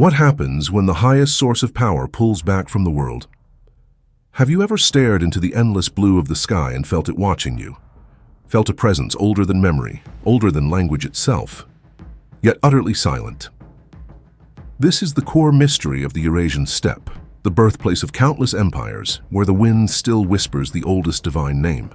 What happens when the highest source of power pulls back from the world? Have you ever stared into the endless blue of the sky and felt it watching you? Felt a presence older than memory, older than language itself, yet utterly silent? This is the core mystery of the Eurasian steppe, the birthplace of countless empires, where the wind still whispers the oldest divine name.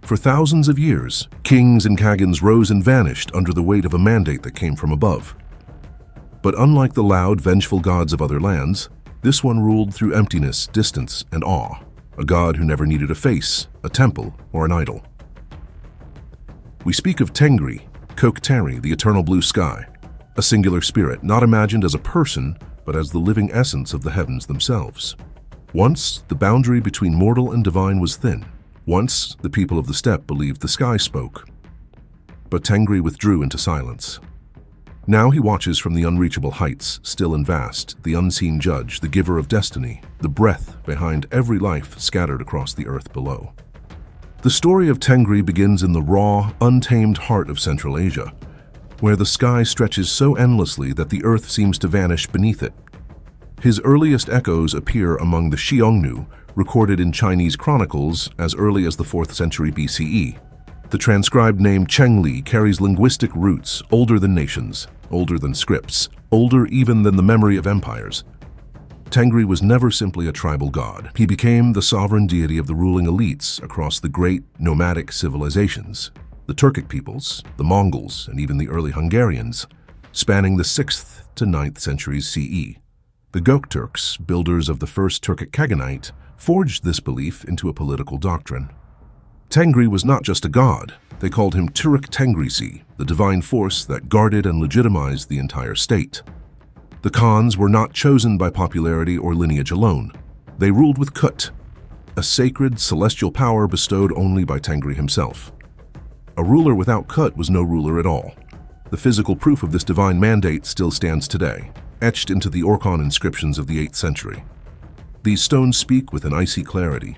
For thousands of years, kings and khagans rose and vanished under the weight of a mandate that came from above. But unlike the loud, vengeful gods of other lands, this one ruled through emptiness, distance, and awe, a god who never needed a face, a temple, or an idol. We speak of Tengri, Tengri, the eternal blue sky, a singular spirit not imagined as a person, but as the living essence of the heavens themselves. Once, the boundary between mortal and divine was thin. Once, the people of the steppe believed the sky spoke. But Tengri withdrew into silence. Now he watches from the unreachable heights, still and vast, the unseen judge, the giver of destiny, the breath behind every life scattered across the earth below. The story of Tengri begins in the raw, untamed heart of Central Asia, where the sky stretches so endlessly that the earth seems to vanish beneath it. His earliest echoes appear among the Xiongnu, recorded in Chinese chronicles as early as the 4th century BCE. The transcribed name Chengli carries linguistic roots older than nations, older than scripts, older even than the memory of empires. Tengri was never simply a tribal god. He became the sovereign deity of the ruling elites across the great nomadic civilizations, the Turkic peoples, the Mongols, and even the early Hungarians, spanning the 6th to 9th centuries CE. The Turks, builders of the first Turkic khaganate, forged this belief into a political doctrine. Tengri was not just a god. They called him Turkic Tengriisi, the divine force that guarded and legitimized the entire state. The khans were not chosen by popularity or lineage alone. They ruled with Kut, a sacred, celestial power bestowed only by Tengri himself. A ruler without Kut was no ruler at all. The physical proof of this divine mandate still stands today, etched into the Orkhon inscriptions of the 8th century. These stones speak with an icy clarity.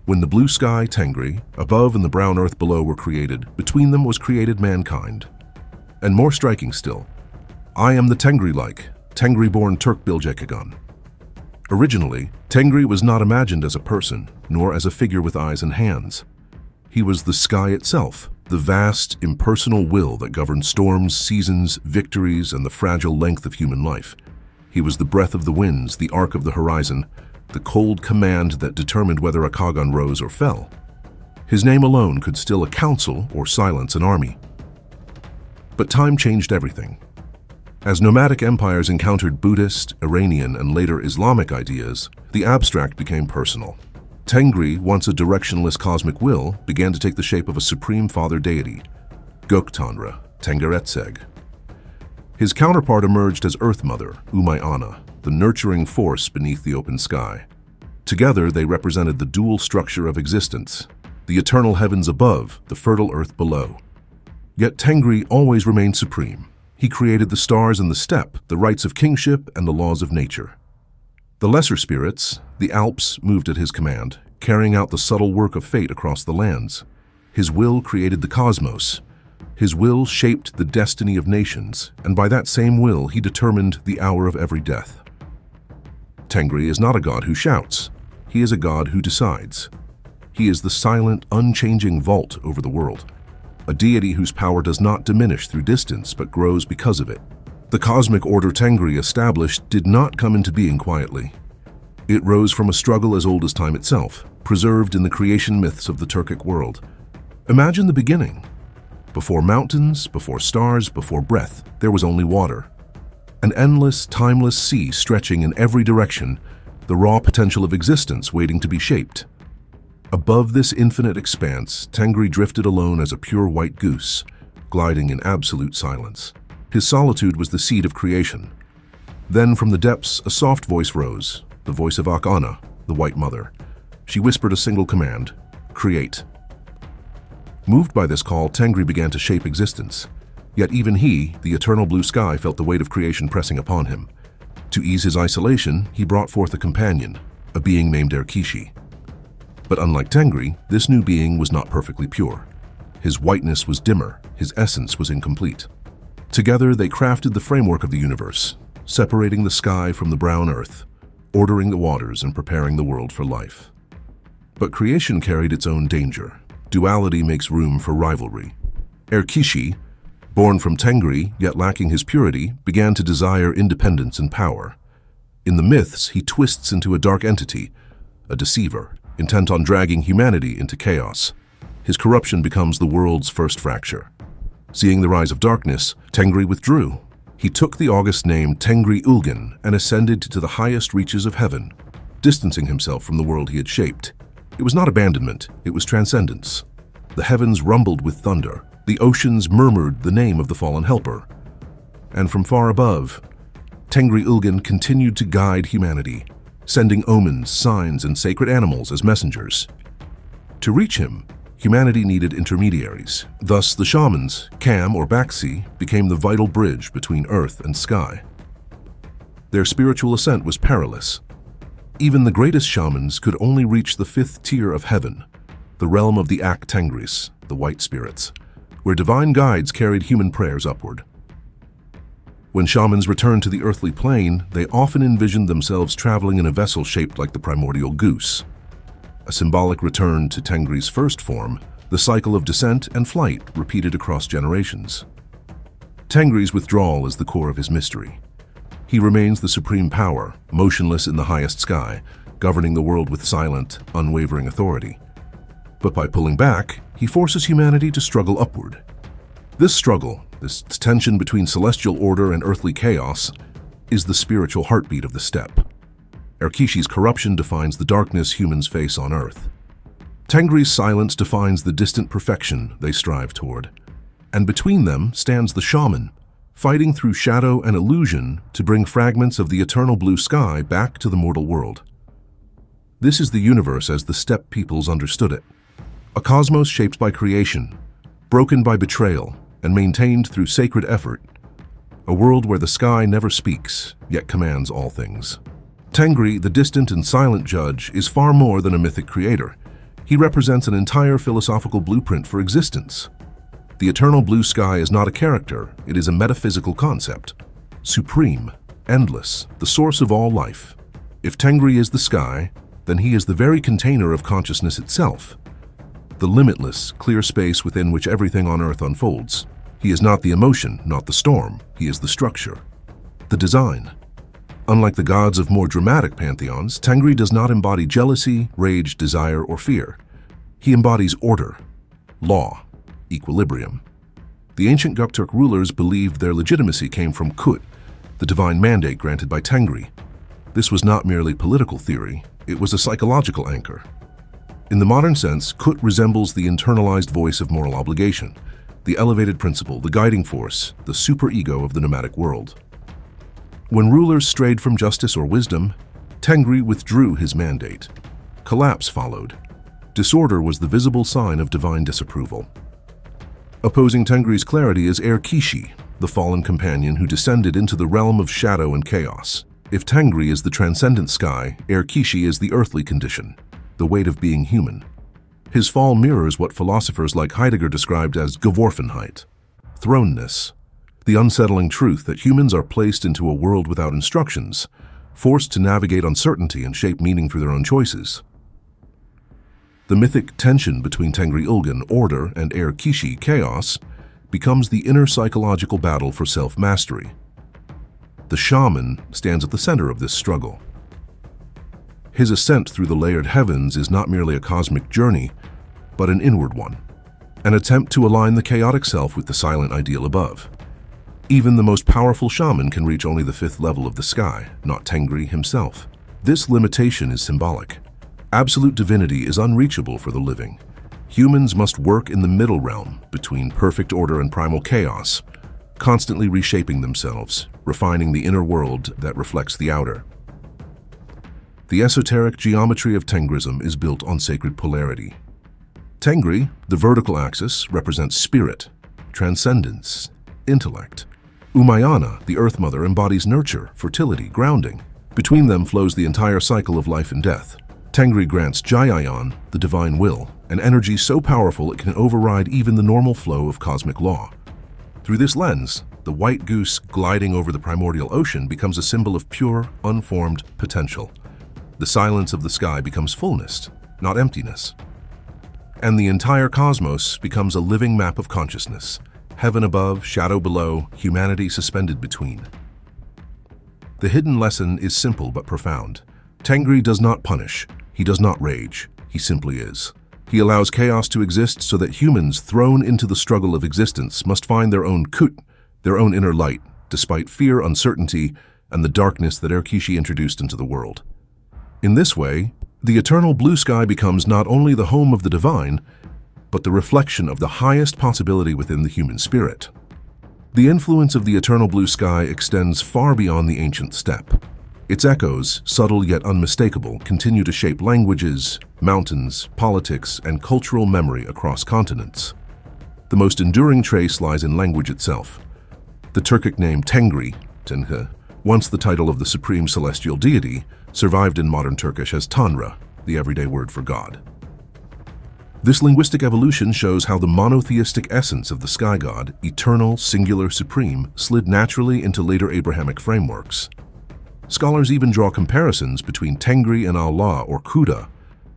When the blue sky, Tengri, above and the brown earth below were created, between them was created mankind. And more striking still, I am the Tengri-like, Tengri-born Turk Bilgekagan. Originally, Tengri was not imagined as a person, nor as a figure with eyes and hands. He was the sky itself, the vast, impersonal will that governed storms, seasons, victories, and the fragile length of human life. He was the breath of the winds, the arc of the horizon, the cold command that determined whether a khagan rose or fell. His name alone could still a council or silence an army. But time changed everything. As nomadic empires encountered Buddhist, Iranian, and later Islamic ideas, the abstract became personal. Tengri, once a directionless cosmic will, began to take the shape of a supreme father deity, Göktanrı, Tengeretseg. His counterpart emerged as Earth Mother, Umayana, the nurturing force beneath the open sky. Together, they represented the dual structure of existence, the eternal heavens above, the fertile earth below. Yet Tengri always remained supreme. He created the stars and the steppe, the rights of kingship and the laws of nature. The lesser spirits, the Alps, moved at his command, carrying out the subtle work of fate across the lands. His will created the cosmos. His will shaped the destiny of nations, and by that same will he determined the hour of every death. Tengri is not a god who shouts. He is a god who decides. He is the silent, unchanging vault over the world, a deity whose power does not diminish through distance but grows because of it. The cosmic order Tengri established did not come into being quietly. It rose from a struggle as old as time itself, preserved in the creation myths of the Turkic world. Imagine the beginning. Before mountains, before stars, before breath, there was only water. An endless, timeless sea stretching in every direction, the raw potential of existence waiting to be shaped. Above this infinite expanse, Tengri drifted alone as a pure white goose, gliding in absolute silence. His solitude was the seed of creation. Then from the depths, a soft voice rose, the voice of Akana, the White Mother. She whispered a single command: create. Moved by this call, Tengri began to shape existence. Yet even he, the eternal blue sky, felt the weight of creation pressing upon him. To ease his isolation, he brought forth a companion, a being named Erkishi. But unlike Tengri, this new being was not perfectly pure. His whiteness was dimmer, his essence was incomplete. Together, they crafted the framework of the universe, separating the sky from the brown earth, ordering the waters and preparing the world for life. But creation carried its own danger. Duality makes room for rivalry. Erkishi, born from Tengri, yet lacking his purity, began to desire independence and power. In the myths, he twists into a dark entity, a deceiver, intent on dragging humanity into chaos. His corruption becomes the world's first fracture. Seeing the rise of darkness, Tengri withdrew. He took the august name Tengri and ascended to the highest reaches of heaven, distancing himself from the world he had shaped. It was not abandonment, it was transcendence. The heavens rumbled with thunder, the oceans murmured the name of the fallen helper. And from far above, Tengri continued to guide humanity, sending omens, signs, and sacred animals as messengers. To reach him, humanity needed intermediaries. Thus, the shamans, Kam or Baxi, became the vital bridge between earth and sky. Their spiritual ascent was perilous. Even the greatest shamans could only reach the fifth tier of heaven, the realm of the Ak Tengris, the white spirits, where divine guides carried human prayers upward. When shamans returned to the earthly plane, they often envisioned themselves traveling in a vessel shaped like the primordial goose, a symbolic return to Tengri's first form, the cycle of descent and flight repeated across generations. Tengri's withdrawal is the core of his mystery. He remains the supreme power, motionless in the highest sky, governing the world with silent, unwavering authority. But by pulling back, he forces humanity to struggle upward. This struggle, this tension between celestial order and earthly chaos, is the spiritual heartbeat of the steppe. Erkishi's corruption defines the darkness humans face on earth. Tengri's silence defines the distant perfection they strive toward. And between them stands the shaman, fighting through shadow and illusion to bring fragments of the eternal blue sky back to the mortal world. This is the universe as the steppe peoples understood it. A cosmos shaped by creation, broken by betrayal, and maintained through sacred effort. A world where the sky never speaks, yet commands all things. Tengri, the distant and silent judge, is far more than a mythic creator. He represents an entire philosophical blueprint for existence. The eternal blue sky is not a character, it is a metaphysical concept. Supreme, endless, the source of all life. If Tengri is the sky, then he is the very container of consciousness itself. The limitless, clear space within which everything on earth unfolds. He is not the emotion, not the storm. He is the structure, the design. Unlike the gods of more dramatic pantheons, Tengri does not embody jealousy, rage, desire, or fear. He embodies order, law, equilibrium. The ancient Göktürk rulers believed their legitimacy came from Kut, the divine mandate granted by Tengri. This was not merely political theory, it was a psychological anchor. In the modern sense, Kut resembles the internalized voice of moral obligation, the elevated principle, the guiding force, the superego of the nomadic world. When rulers strayed from justice or wisdom, Tengri withdrew his mandate. Collapse followed. Disorder was the visible sign of divine disapproval. Opposing Tengri's clarity is Erkishi, the fallen companion who descended into the realm of shadow and chaos. If Tengri is the transcendent sky, Erkishi is the earthly condition, the weight of being human. His fall mirrors what philosophers like Heidegger described as Geworfenheit, thrownness, the unsettling truth that humans are placed into a world without instructions, forced to navigate uncertainty and shape meaning through their own choices. The mythic tension between Tengri order, and Erkishi, chaos, becomes the inner psychological battle for self-mastery. The shaman stands at the center of this struggle. His ascent through the layered heavens is not merely a cosmic journey, but an inward one, an attempt to align the chaotic self with the silent ideal above. Even the most powerful shaman can reach only the fifth level of the sky, not Tengri himself. This limitation is symbolic. Absolute divinity is unreachable for the living. Humans must work in the middle realm between perfect order and primal chaos, constantly reshaping themselves, refining the inner world that reflects the outer. The esoteric geometry of Tengriism is built on sacred polarity. Tengri, the vertical axis, represents spirit, transcendence, intellect. Umayana, the Earth Mother, embodies nurture, fertility, grounding. Between them flows the entire cycle of life and death. Tengri grants Jayayan, the divine will, an energy so powerful it can override even the normal flow of cosmic law. Through this lens, the white goose gliding over the primordial ocean becomes a symbol of pure, unformed potential. The silence of the sky becomes fullness, not emptiness. And the entire cosmos becomes a living map of consciousness, heaven above, shadow below, humanity suspended between. The hidden lesson is simple but profound. Tengri does not punish, he does not rage, he simply is. He allows chaos to exist so that humans thrown into the struggle of existence must find their own kut, their own inner light, despite fear, uncertainty, and the darkness that Erkishi introduced into the world. In this way, the eternal blue sky becomes not only the home of the divine, but the reflection of the highest possibility within the human spirit. The influence of the eternal blue sky extends far beyond the ancient steppe. Its echoes, subtle yet unmistakable, continue to shape languages, mountains, politics, and cultural memory across continents. The most enduring trace lies in language itself. The Turkic name Tengri, once the title of the supreme celestial deity, survived in modern Turkish as Tanrı, the everyday word for God. This linguistic evolution shows how the monotheistic essence of the sky god, eternal, singular, supreme, slid naturally into later Abrahamic frameworks. Scholars even draw comparisons between Tengri and Allah or Khuda,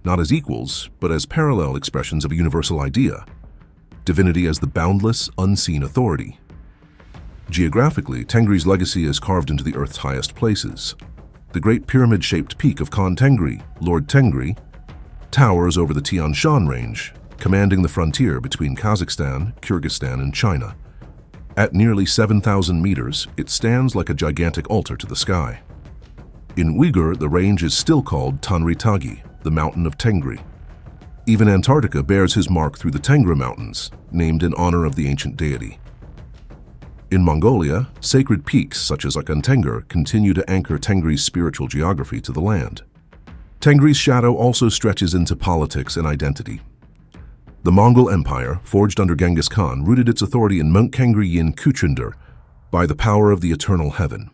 not as equals, but as parallel expressions of a universal idea, divinity as the boundless, unseen authority. Geographically, Tengri's legacy is carved into the Earth's highest places. The great pyramid-shaped peak of Khan Tengri, Lord Tengri, towers over the Tian Shan range, commanding the frontier between Kazakhstan, Kyrgyzstan, and China. At nearly 7,000 meters, it stands like a gigantic altar to the sky. In Uyghur, the range is still called Tanri Tagi, the Mountain of Tengri. Even Antarctica bears his mark through the Tengri Mountains, named in honor of the ancient deity. In Mongolia, sacred peaks such as Tengri continue to anchor Tengri's spiritual geography to the land. Tengri's shadow also stretches into politics and identity. The Mongol Empire, forged under Genghis Khan, rooted its authority in Mongkengri Yin Kuchundur by the power of the eternal heaven.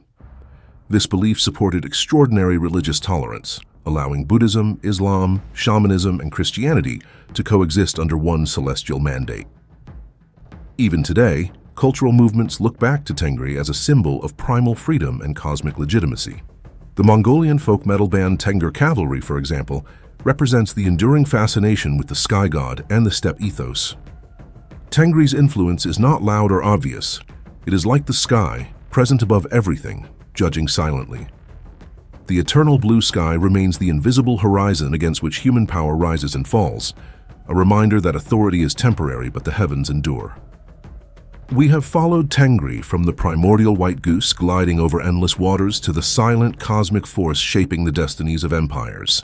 This belief supported extraordinary religious tolerance, allowing Buddhism, Islam, shamanism, and Christianity to coexist under one celestial mandate. Even today, cultural movements look back to Tengri as a symbol of primal freedom and cosmic legitimacy. The Mongolian folk metal band Tengri Cavalry, for example, represents the enduring fascination with the sky god and the steppe ethos. Tengri's influence is not loud or obvious. It is like the sky, present above everything, judging silently. The eternal blue sky remains the invisible horizon against which human power rises and falls, a reminder that authority is temporary but the heavens endure. We have followed Tengri from the primordial white goose gliding over endless waters to the silent cosmic force shaping the destinies of empires.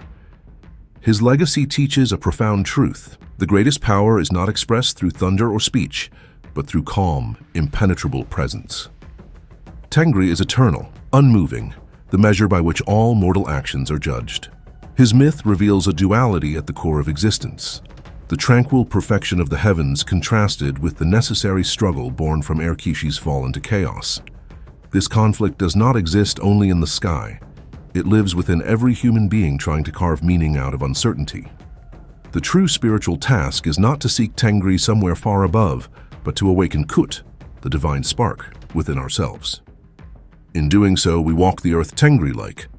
His legacy teaches a profound truth. The greatest power is not expressed through thunder or speech, but through calm, impenetrable presence. Tengri is eternal, unmoving, the measure by which all mortal actions are judged. His myth reveals a duality at the core of existence. The tranquil perfection of the heavens contrasted with the necessary struggle born from Erkishi's fall into chaos. This conflict does not exist only in the sky. It lives within every human being trying to carve meaning out of uncertainty. The true spiritual task is not to seek Tengri somewhere far above, but to awaken Kut, the divine spark, within ourselves. In doing so, we walk the earth Tengri-like,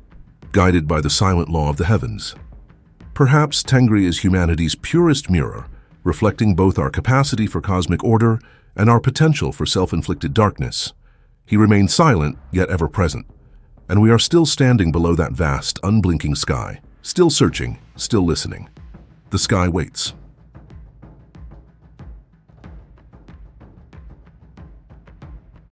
guided by the silent law of the heavens. Perhaps Tengri is humanity's purest mirror, reflecting both our capacity for cosmic order and our potential for self-inflicted darkness. He remains silent, yet ever present, and we are still standing below that vast, unblinking sky, still searching, still listening. The sky waits.